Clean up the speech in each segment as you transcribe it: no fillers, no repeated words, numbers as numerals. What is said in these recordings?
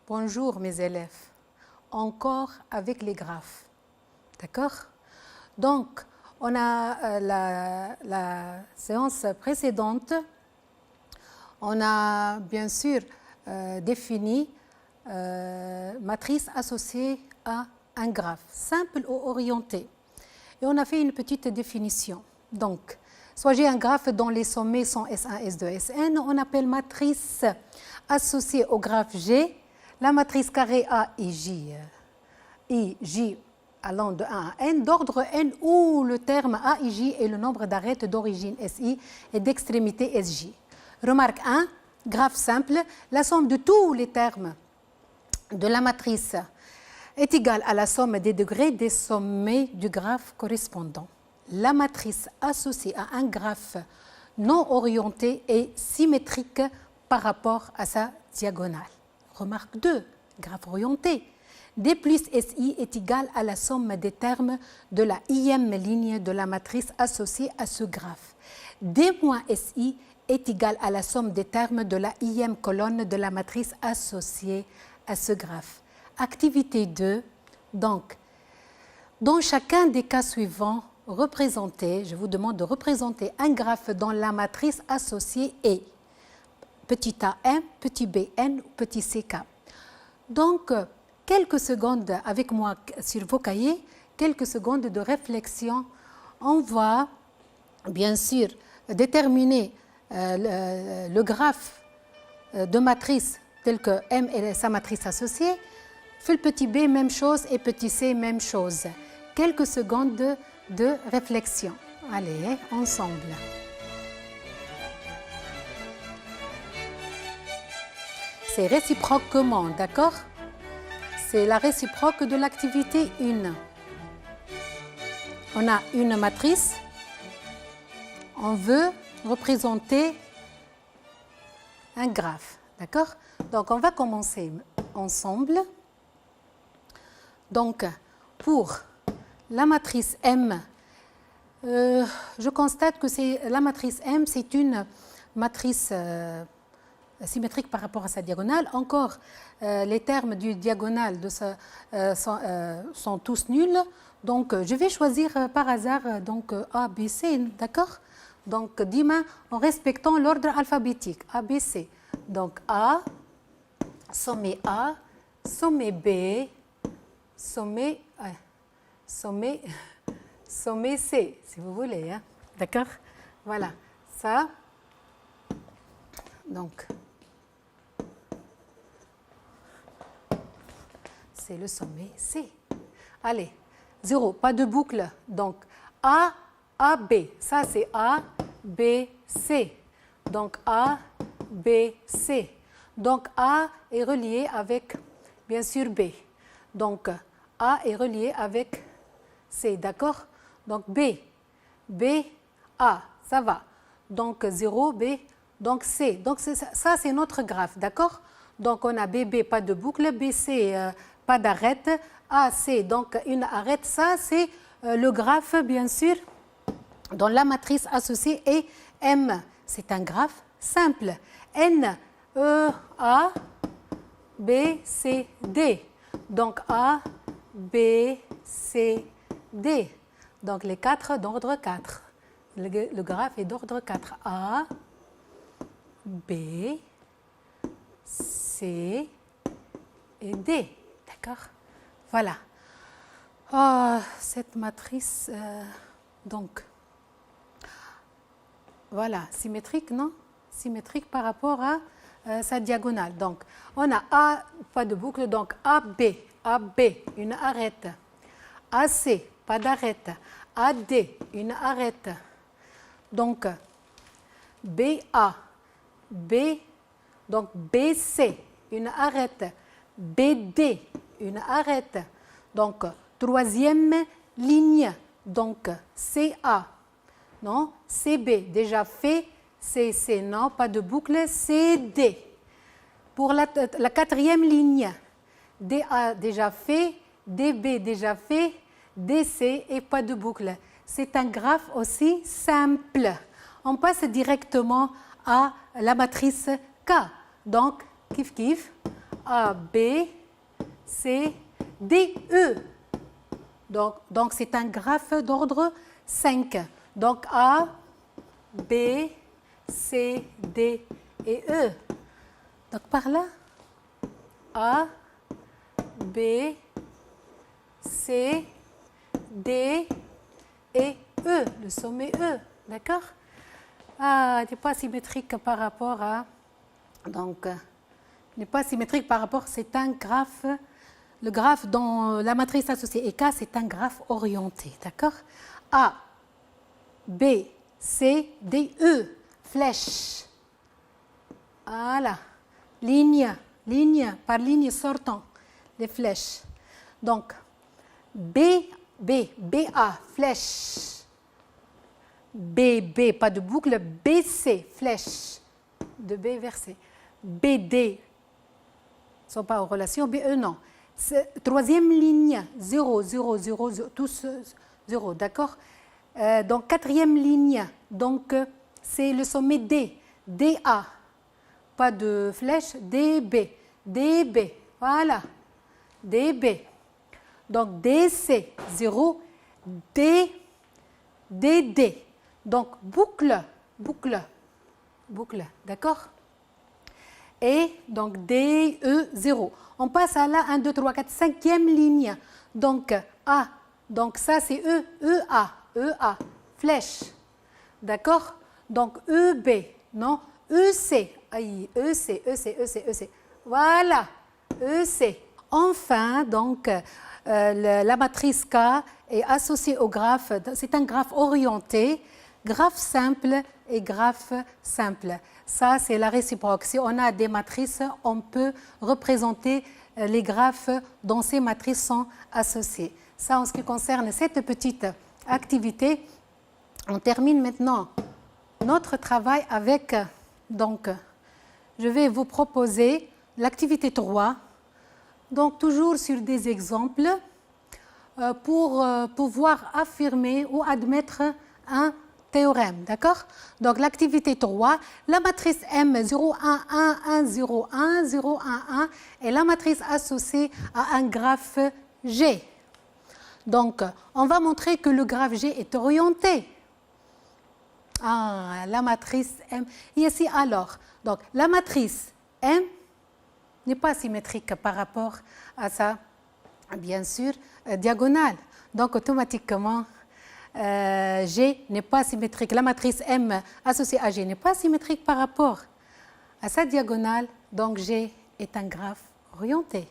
Bonjour mes élèves. Encore avec les graphes. D'accord? Donc, on a la séance précédente, on a bien sûr défini matrice associée à un graphe, simple ou orienté. Et on a fait une petite définition. Donc, soit j'ai un graphe dont les sommets sont S1, S2, Sn, on appelle matrice associée au graphe G, la matrice carré A et J, allant de 1 à n, d'ordre n, où le terme A et J est le nombre d'arêtes d'origine SI et d'extrémité SJ. Remarque 1, graphe simple, la somme de tous les termes de la matrice est égale à la somme des degrés des sommets du graphe correspondant. La matrice associée à un graphe non orienté est symétrique par rapport à sa diagonale. Remarque 2, graphe orienté. D plus SI est égal à la somme des termes de la ième ligne de la matrice associée à ce graphe. D moins SI est égal à la somme des termes de la ième colonne de la matrice associée à ce graphe. Activité 2, donc, dans chacun des cas suivants, je vous demande de représenter un graphe dont la matrice associée est petit am, petit bn ou petit ck. Donc, quelques secondes avec moi sur vos cahiers, quelques secondes de réflexion. On va bien sûr déterminer le graphe de matrice tel que M est sa matrice associée. Fait le petit b, même chose, et petit c, même chose. Quelques secondes de réflexion. Allez, ensemble. C'est réciproquement, d'accord? C'est la réciproque de l'activité 1. On a une matrice. On veut représenter un graphe, d'accord? Donc, on va commencer ensemble. Donc, pour la matrice M, je constate que la matrice M, c'est une matrice symétrique par rapport à sa diagonale. Encore, les termes du diagonal sont tous nuls. Donc, je vais choisir par hasard donc, A, B, C, d'accord? Donc, dis-moi en respectant l'ordre alphabétique, A, B, C. Donc, A, sommet B, sommet C, si vous voulez. Hein? D'accord? Voilà. Ça. Donc, c'est le sommet C. Allez, 0, pas de boucle. Donc, A, B. Ça, c'est A, B, C. Donc, A, B, C. Donc, A est relié avec, bien sûr, B. Donc, A est relié avec C, d'accord? Donc, B, A, ça va. Donc, 0, B, donc C. Donc, ça, c'est notre graphe, d'accord? Donc, on a BB, pas de boucle, BC, pas d'arête, AC, donc une arête. Ça, c'est le graphe, bien sûr, dont la matrice associée est M. C'est un graphe simple. N, E, A, B, C, D. Donc, A, B, C, D. Donc, les 4 d'ordre 4. Le graphe est d'ordre 4. A, B, C et D. D'accord? Voilà. Cette matrice, donc, voilà, symétrique, non? Symétrique par rapport à sa diagonale. Donc, on a A, pas de boucle, donc AB, une arête. AC, pas d'arête. AD, une arête. Donc, BA, donc BC, une arête. BD, une arête. Donc, troisième ligne. Donc, CA, non? CB, déjà fait. CC, non, pas de boucle. CD. Pour la quatrième ligne, DA déjà fait, DB déjà fait, DC et pas de boucle. C'est un graphe aussi simple. On passe directement à la matrice K. Donc, kiff kiff, A, B, C, D, E. Donc c'est un graphe d'ordre 5. Donc A, B, C, D et E. Donc par là, A, B, C, D et E, le sommet E, d'accord? Ah, il n'est pas symétrique par rapport à... Donc, il n'est pas symétrique par rapport, c'est un graphe, le graphe dans la matrice associée EK, c'est un graphe orienté, d'accord? A, B, C, D, E, flèche. Voilà, ligne par ligne sortant, les flèches. Donc, BA, flèche. BB, pas de boucle, BC, flèche. De B vers C. BD, ne sont pas en relation, BE, non. Troisième ligne, 0, 0, 0, 0, tous 0, d'accord? Donc, quatrième ligne, donc c'est le sommet D, DA, pas de flèche, DB, DB, voilà, DB. Donc, DC, 0, DD. Donc, boucle, d'accord? Et donc, DE, 0. On passe à la 1, 2, 3, 4, 5e ligne. Donc, A. Donc, ça, c'est E, EA, flèche. D'accord? Donc, EB, non? EC, aïe, EC. Voilà, EC. Enfin, donc, la matrice K est associée au graphe. C'est un graphe orienté, graphe simple et graphe simple. Ça, c'est la réciproque. Si on a des matrices, on peut représenter les graphes dont ces matrices sont associées. Ça, en ce qui concerne cette petite activité, on termine maintenant notre travail avec, donc, je vais vous proposer l'activité 3, donc toujours sur des exemples pour pouvoir affirmer ou admettre un théorème, d'accord? Donc l'activité 3, la matrice M 0, 1, 1, 1, 0, 1, 0, 1, 1 est la matrice associée à un graphe G. Donc, on va montrer que le graphe G est orienté. Ah, la matrice M. Ici, alors, donc, la matrice M n'est pas symétrique par rapport à sa, bien sûr, diagonale. Donc, automatiquement, G n'est pas symétrique. La matrice M associée à G n'est pas symétrique par rapport à sa diagonale. Donc, G est un graphe orienté.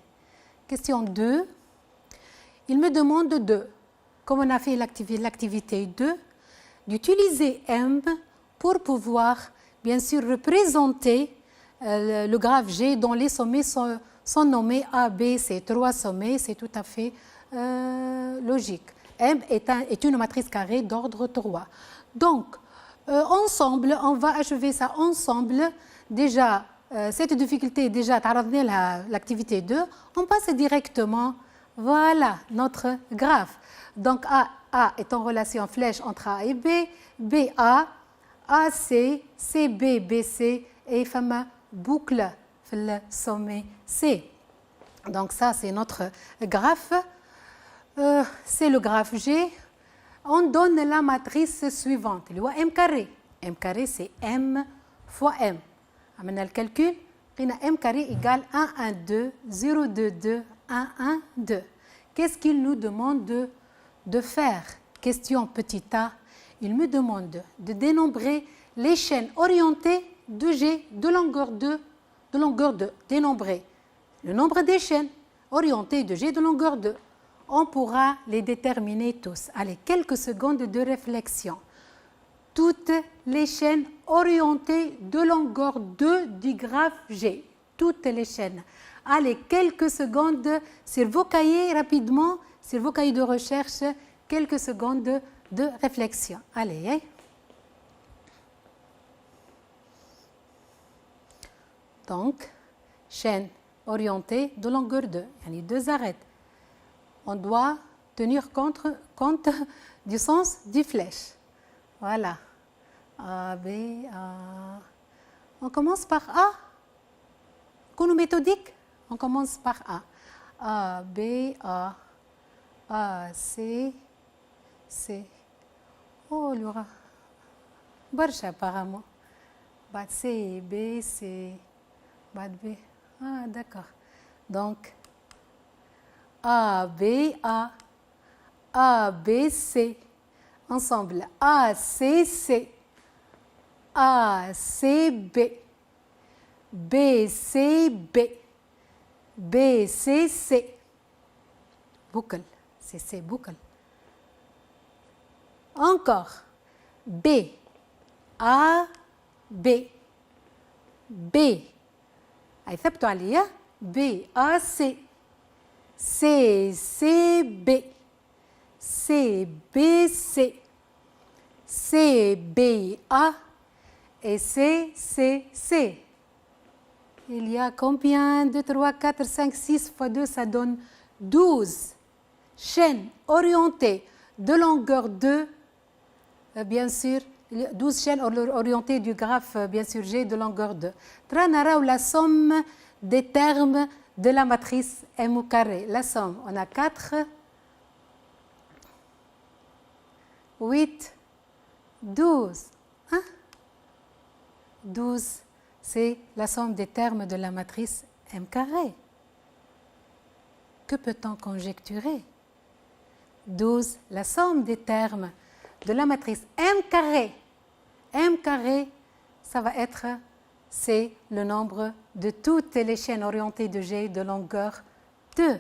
Question 2. Il me demande comme on a fait l'activité 2, d'utiliser M pour pouvoir, bien sûr, représenter le graphe G dont les sommets sont nommés A, B, C. 3 sommets, c'est tout à fait logique. M est une matrice carrée d'ordre 3. Donc, ensemble, on va achever ça ensemble. Déjà, cette difficulté est déjà taradné l'activité 2. On passe directement, voilà, notre graphe. Donc, A est en relation flèche entre A et B, BA, AC, CB, BC et fameux boucle, le sommet C. Donc, ça, c'est notre graphe. C'est le graphe G. On donne la matrice suivante, le M carré. M carré, c'est M fois M. Amène le calcul. M carré égale 1, 1, 2, 0, 2, 2, 1, 1, 2. Qu'est-ce qu'il nous demande de faire? Question petit a. Il me demande de dénombrer les chaînes orientées de G de longueur 2, dénombrer le nombre des chaînes orientées de G de longueur 2. On pourra les déterminer tous. Allez, quelques secondes de réflexion. Toutes les chaînes orientées de longueur 2 du graphe G. Toutes les chaînes. Allez, quelques secondes sur vos cahiers rapidement, sur vos cahiers de recherche, quelques secondes de réflexion. Allez, hein? Donc, chaîne orientée de longueur 2. Il y a les deux arêtes. On doit tenir compte du sens du flèche. Voilà. A, B, A. On commence par A. Qu'on nous méthodique. On commence par A. A, B, A, C, C. Oh, Laura. Barcha apparemment. Bad C, B, C. Bad B. Ah, d'accord. Donc, A, B, C. Ensemble. A, C, C. A, C, B. B, C, B. B, C, C. Boucle. C, C, boucle. Encore. B, A, B. B. ثبتوا عليا. B, A, C. C, C, B. C, B, C. C, B, A. Et C, C, C. Il y a combien? 2, 3, 4, 5, 6 fois 2, ça donne 12 chaînes orientées de longueur 2, bien sûr, 12 chaînes orientées du graphe, bien sûr, G de longueur 2. Tranara ou la somme des termes de la matrice M au carré. La somme, on a 4, 8, 12. Hein? 12, c'est la somme des termes de la matrice M carré. Que peut-on conjecturer? 12, la somme des termes de la matrice M carré. M carré, ça va être, c'est le nombre de toutes les chaînes orientées de G de longueur 2.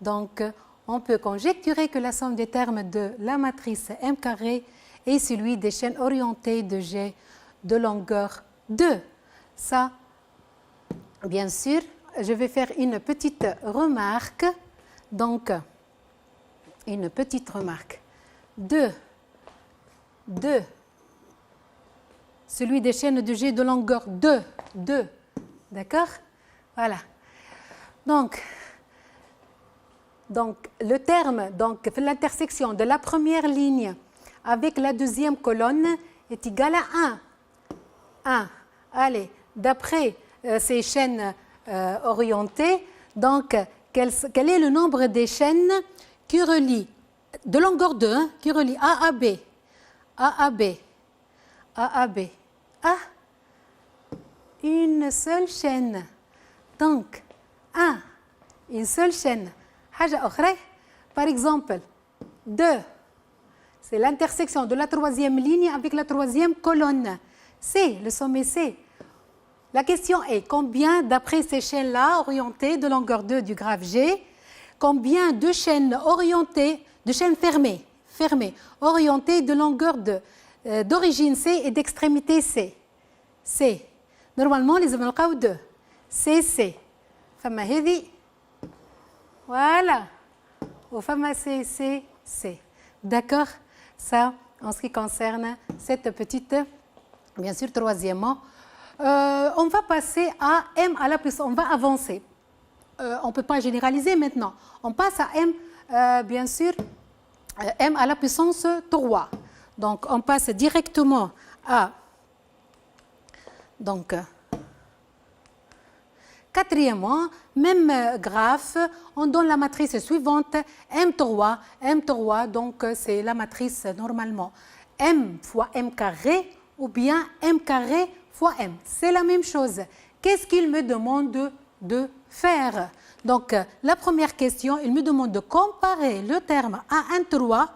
Donc, on peut conjecturer que la somme des termes de la matrice M carré est celui des chaînes orientées de G de longueur 2. Ça, bien sûr, je vais faire une petite remarque. Donc, une petite remarque. 2, celui des chaînes de G de longueur 2, d'accord? Voilà. Donc, le terme, donc, l'intersection de la première ligne avec la deuxième colonne est égal à 1. Allez, d'après ces chaînes orientées, donc, quel est le nombre des chaînes qui relient, de longueur 2, qui relient A à B, une seule chaîne. Donc, une seule chaîne. Par exemple, 2, c'est l'intersection de la troisième ligne avec la troisième colonne. C, le sommet C. La question est combien, d'après ces chaînes-là, orientées de longueur 2 du graphe G, combien de chaînes orientées, de chaînes fermées, orientées de longueur 2, d'origine C et d'extrémité C. C. Normalement, les avons 2. C. Fama heavy. Voilà. Au fama C. D'accord? Ça, en ce qui concerne cette petite, bien sûr, troisièmement. On va passer à M à la puissance, on va avancer. On ne peut pas généraliser maintenant. On passe à M, bien sûr, M à la puissance 3. Donc, on passe directement à, donc, quatrièmement, même graphe, on donne la matrice suivante, M3, donc c'est la matrice normalement M fois M carré ou bien M carré fois M. C'est la même chose. Qu'est-ce qu'il me demande de faire? Donc, la première question, il me demande de comparer le terme A13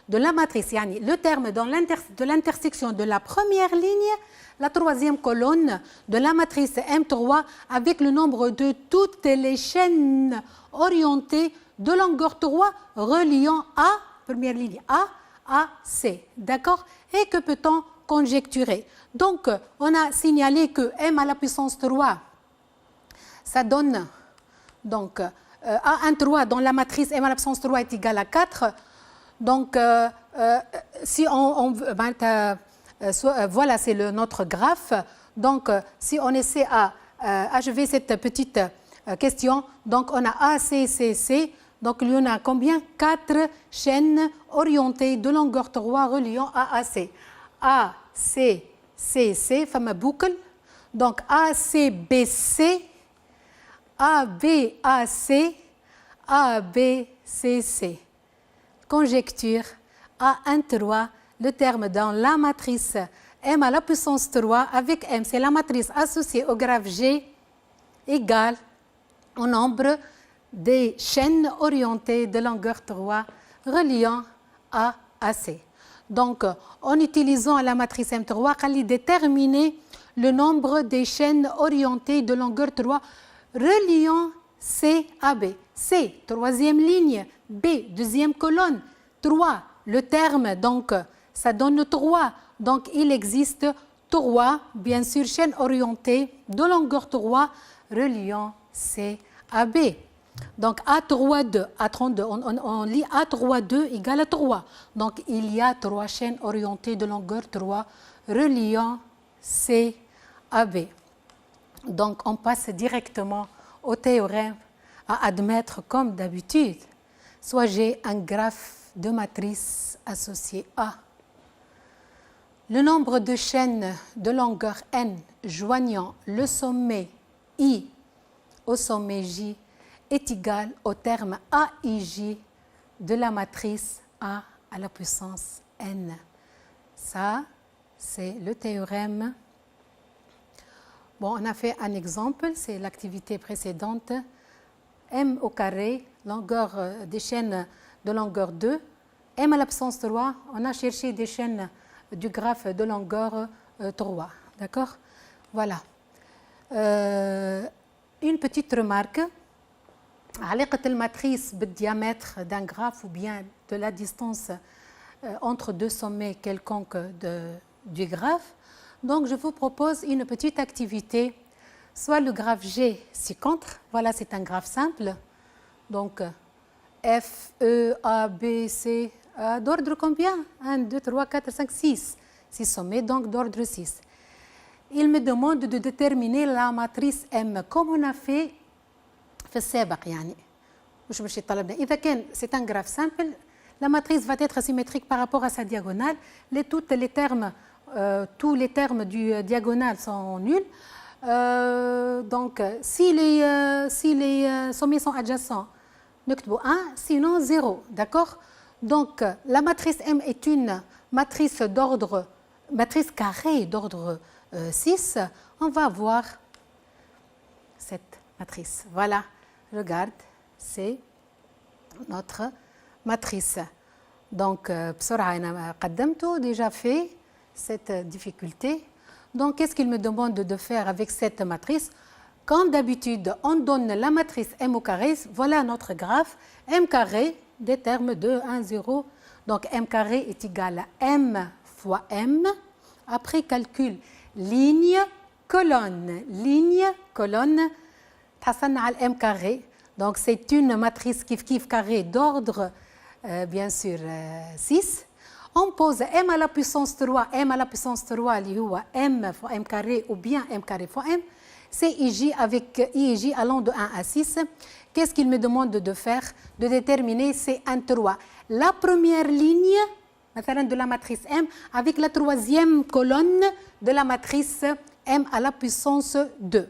de la matrice, yani le terme de l'intersection de la première ligne, la troisième colonne de la matrice M3 avec le nombre de toutes les chaînes orientées de longueur 3 reliant A, première ligne A, à C. D'accord? Et que peut-on conjecturer? Donc, on a signalé que M à la puissance 3, ça donne donc A13 dans la matrice M à la puissance 3 est égal à 4. Donc, si voilà, c'est notre graphe. Donc, si on essaie à achever cette petite question, donc on a A, C, C, C. Donc, il y en a combien? 4 chaînes orientées de longueur 3 reliant A à C. A, C, C, C, fameux boucle. Donc, A, C, B, C. ABAC, ABCC. Conjecture A1,3, le terme dans la matrice M à la puissance 3 avec M, c'est la matrice associée au graphe G égale au nombre des chaînes orientées de longueur 3 reliant A à C. Donc, en utilisant la matrice M3, on va déterminer le nombre des chaînes orientées de longueur 3 reliant C à B. C, troisième ligne, B, deuxième colonne, 3, le terme, donc ça donne 3. Donc, il existe 3, bien sûr, chaînes orientées de longueur 3 reliant C à B. Donc, A32, A32, on lit A32 égale à 3. Donc, il y a 3 chaînes orientées de longueur 3 reliant C à B. Donc, on passe directement au théorème à admettre comme d'habitude. Soit j'ai un graphe de matrice associé A. Le nombre de chaînes de longueur n joignant le sommet I au sommet J est égal au terme AIJ de la matrice A à la puissance n. Ça, c'est le théorème. Bon, on a fait un exemple, c'est l'activité précédente. M au carré, longueur des chaînes de longueur 2. M à la puissance 3, on a cherché des chaînes du graphe de longueur 3. D'accord? Voilà. Une petite remarque. علاقة الماتريس بالdiamètre d'un graphe ou bien de la distance entre deux sommets quelconques du graphe. Donc, je vous propose une petite activité, soit le graphe G ci-contre. Voilà, c'est un graphe simple. Donc, F, E, A, B, C, d'ordre combien? 1, 2, 3, 4, 5, 6. 6 sommets, donc d'ordre 6. Il me demande de déterminer la matrice M, comme on a fait في السابق يعني مش باش يطلبنا اذا كان سي ان graphe simple la matrice va être symétrique par rapport à sa diagonale tous les termes du diagonale sont nuls donc si les sommets sont adjacents نكتبوا 1 sinon 0 d'accord donc la matrice M est une matrice carrée d'ordre 6 on va voir cette matrice voilà. Regarde, c'est notre matrice. Donc, بسرعة قدمته, déjà fait cette difficulté. Donc, qu'est-ce qu'il me demande de faire avec cette matrice? Comme d'habitude, on donne la matrice M au carré. Voilà notre graphe. M carré, des termes de 1, 0. Donc, M carré est égal à M fois M. Après calcul, ligne, colonne. حصلنا على M carré. Donc, c'est une matrice kif carré d'ordre, bien sûr, 6. On pose M à la puissance 3, M à la puissance 3, اللي هو M fois M carré ou bien M carré fois M. C'est IJ avec IJ allant de 1 à 6. Qu'est-ce qu'il me demande de faire? De déterminer C1,3. La première ligne, de la matrice M, avec la troisième colonne de la matrice M à la puissance 2.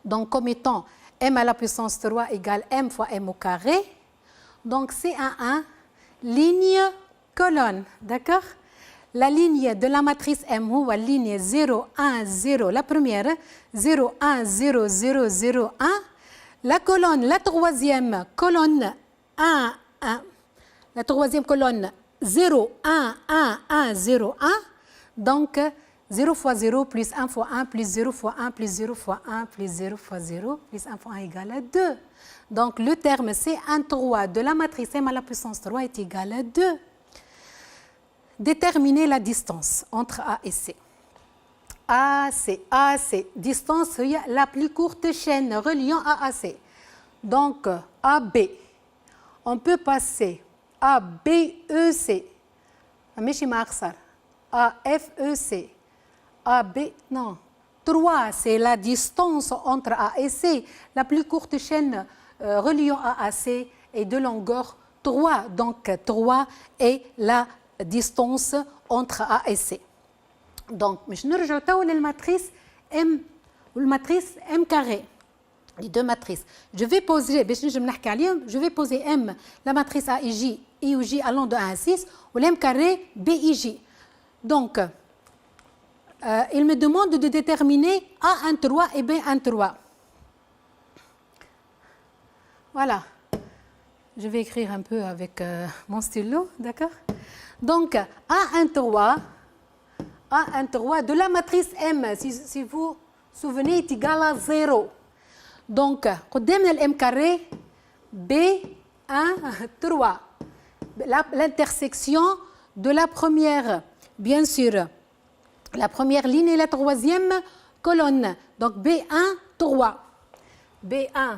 Donc, comme étant M à la puissance 3 égale M fois M au carré. Donc, C1,1, ligne, colonne. D'accord? La ligne de la matrice M, ou la ligne 0, 1, 0, la première, 0, 1, 0, 0, 0, 1. La colonne, la troisième colonne, 1, 1. La troisième colonne, 0, 1, 1, 1, 0, 1. Donc, 0 fois 0 plus 1 fois 1 plus 0 fois 1 plus 0 fois 1 plus 0 fois 0 plus 1 fois 1 égale à 2. Donc, le terme C1,3 de la matrice M à la puissance 3 est égal à 2. Déterminer la distance entre A et C. AC, distance, la plus courte chaîne reliant A à C. Donc, AB, on peut passer ABEC, AFEC, AB, non, 3, c'est la distance entre A et C. La plus courte chaîne reliant A à C est de longueur 3. Donc, 3 est la distance entre A et C. Donc, je نرجع تو للماتريس M والماتريس M carré. les deux matrices. Je vais poser M, la matrice AIJ, IUJ allant de 1 à 6, ou l'M carré BIJ. Donc, il me demande de déterminer A13 et B13. Voilà. Je vais écrire un peu avec mon stylo, d'accord? Donc, A13 de la matrice M, si vous vous souvenez, est égal à 0. Donc, قدامنا الM carré B13. L'intersection de la première, bien sûr, la première ligne et la troisième colonne. Donc, B1, 3. B1,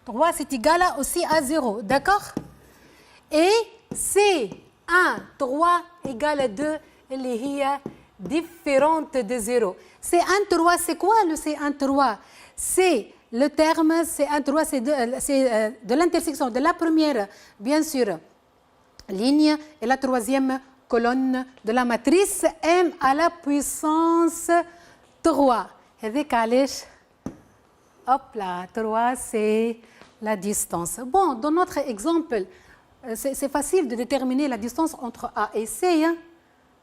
3, c'est égal aussi à 0. D'accord? Et C1, 3 égale à 2, اللي هي différente de 0. C1, 3, c'est quoi le C1, 3? C'est le terme C1, 3, c'est de l'intersection de la première, bien sûr, ligne et la troisième colonne de la matrice M à la puissance 3. هذاك علاش hop là, 3 c'est la distance. Bon, dans notre exemple, c'est facile de déterminer la distance entre A et C. Hein?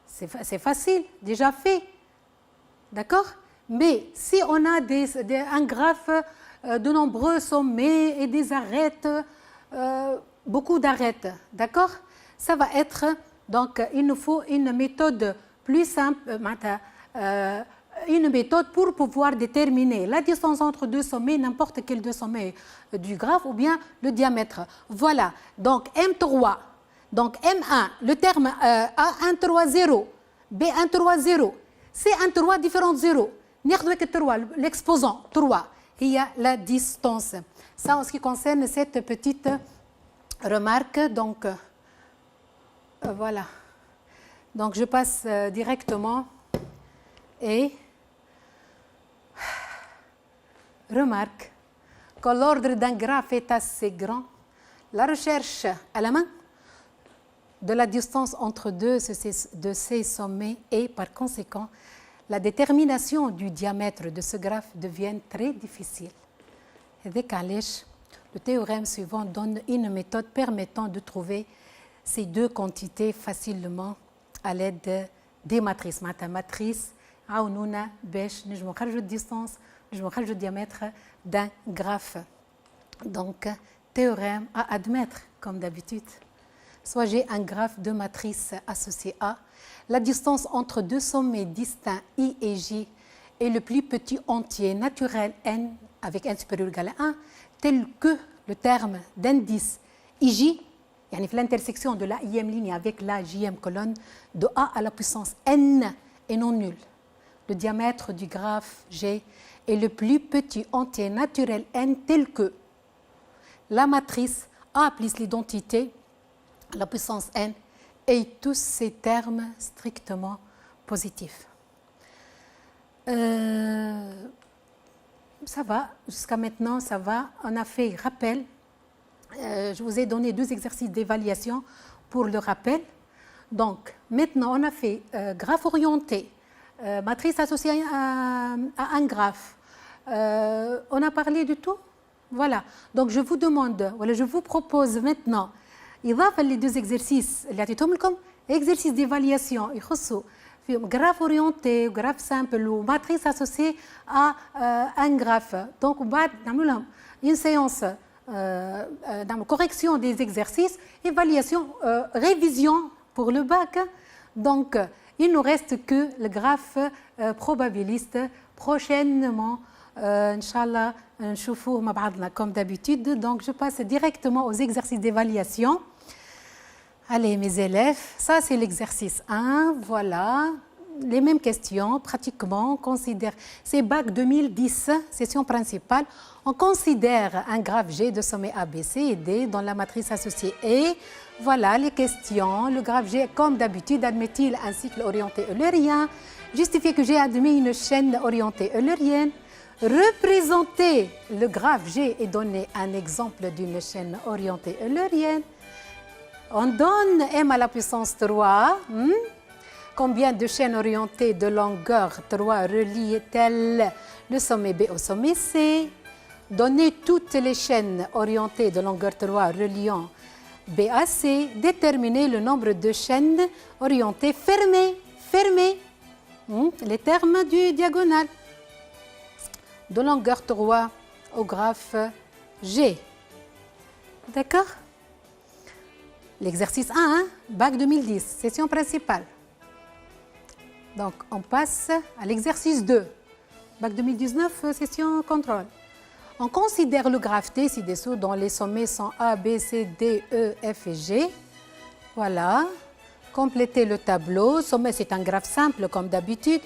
C'est facile, déjà fait. D'accord? Mais si on a un graphe de nombreux sommets et des arêtes, beaucoup d'arêtes, d'accord? Ça va être, donc il nous faut une méthode plus simple, une méthode pour pouvoir déterminer la distance entre deux sommets, n'importe quel deux sommets du graphe ou bien le diamètre. Voilà, donc M3, donc M1, le terme A13, 0, B13, 0, C13, différent de 0. L'exposant 3, il y a la distance. Ça en ce qui concerne cette petite remarque. Donc, voilà. Donc, je passe directement et remarque que l'ordre d'un graphe est assez grand. La recherche à la main de la distance entre deux de ces sommets et par conséquent, la détermination du diamètre de ce graphe devient très difficile. Le théorème suivant donne une méthode permettant de trouver ces deux quantités facilement à l'aide des matrices. Matrice, عاونونا باش نجمو نخرجوا distance, نجمو نخرجوا diamètre d'un graphe. Donc, théorème à admettre, comme d'habitude. Soit j'ai un graphe de matrice associé A, la distance entre deux sommets distincts I et J est le plus petit entier naturel n avec n supérieur ou égal à 1, tel que le terme d'indice IJ, يعني في l'intersection de la ième ligne avec la jième colonne de A à la puissance n est non nul. Le diamètre du graphe G est le plus petit entier naturel n tel que la matrice A plus l'identité à la puissance n et tous ces termes strictement positifs. Ça va, jusqu'à maintenant, ça va. On a fait rappel. Je vous ai donné 2 exercices d'évaluation pour le rappel. Donc, maintenant, on a fait graphe orienté, matrice associée à un graphe. On a parlé du tout. Voilà. Donc, je vous demande, voilà, je vous propose maintenant إضافة les 2 exercices اللي عطيتهم لكم exercice d'évaluation يخصوا فيهم graphe orienté graphe simple ou matrice associée à un graphe. Donc بعد نعمل لهم une séance نعمل correction des exercices, évaluation, révision pour le bac. Donc il nous reste que le graphe probabiliste. Prochainement Inch'Allah نشوفوه مع بعضنا comme d'habitude. Donc je passe directement aux exercices d'évaluation. Allez mes élèves, ça c'est l'exercice 1, voilà, les mêmes questions pratiquement. On considère, c'est bac 2010, session principale, on considère un graphe G de sommet A, B, C et D dans la matrice associée E. Voilà les questions. Le graphe G, comme d'habitude, admet-il un cycle orienté eulérien? Justifiez que G admet une chaîne orientée eulérienne. Représenter le graphe G et donner un exemple d'une chaîne orientée eulérienne. On donne M à la puissance 3. Combien de chaînes orientées de longueur 3 relient-elles le sommet B au sommet C? Donnez toutes les chaînes orientées de longueur 3 reliant B à C. Déterminez le nombre de chaînes orientées fermées. Fermées. Les termes du diagonal. De longueur 3 au graphe G. D'accord? L'exercice 1, hein? Bac 2010, session principale. Donc, on passe à l'exercice 2. Bac 2019, session contrôle. On considère le graphe T ci-dessous dont les sommets sont A, B, C, D, E, F et G. Voilà. Complétez le tableau. Sommet, c'est un graphe simple comme d'habitude.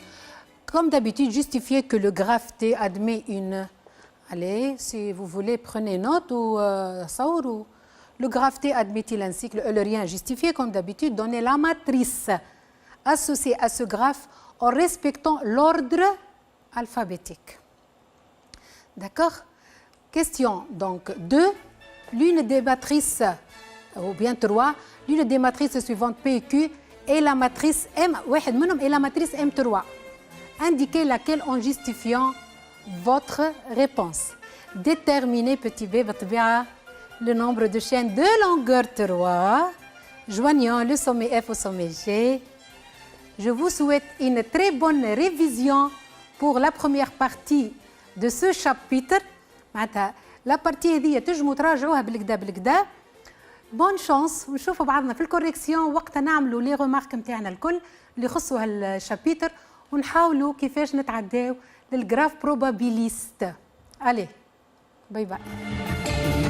Comme d'habitude, justifiez que le graphe T admet une... Allez, si vous voulez, prenez note ou Saourou. Le graphe T admet-il un cycle eulérien justifié comme d'habitude? Donnez la matrice associée à ce graphe en respectant l'ordre alphabétique. D'accord? Question donc 2. L'une des matrices, ou bien 3, l'une des matrices suivantes P et Q est la matrice M, est la matrice M3. Indiquez laquelle en justifiant votre réponse. Déterminez petit b le nombre de chaînes de longueur 3 joignant le sommet F au sommet G. Je vous souhaite une très bonne révision pour la première partie de ce chapitre. La partie هذه تجموا تراجعوها بالكدا. بون شانس ونشوفوا بعضنا في الكوريكسيون وقتها نعملوا لي ريمارك نتاعنا الكل اللي يخصوا هالشابيتر ونحاولوا كيفاش نتعداو للجراف بروبابيليست. Allez, bye bye.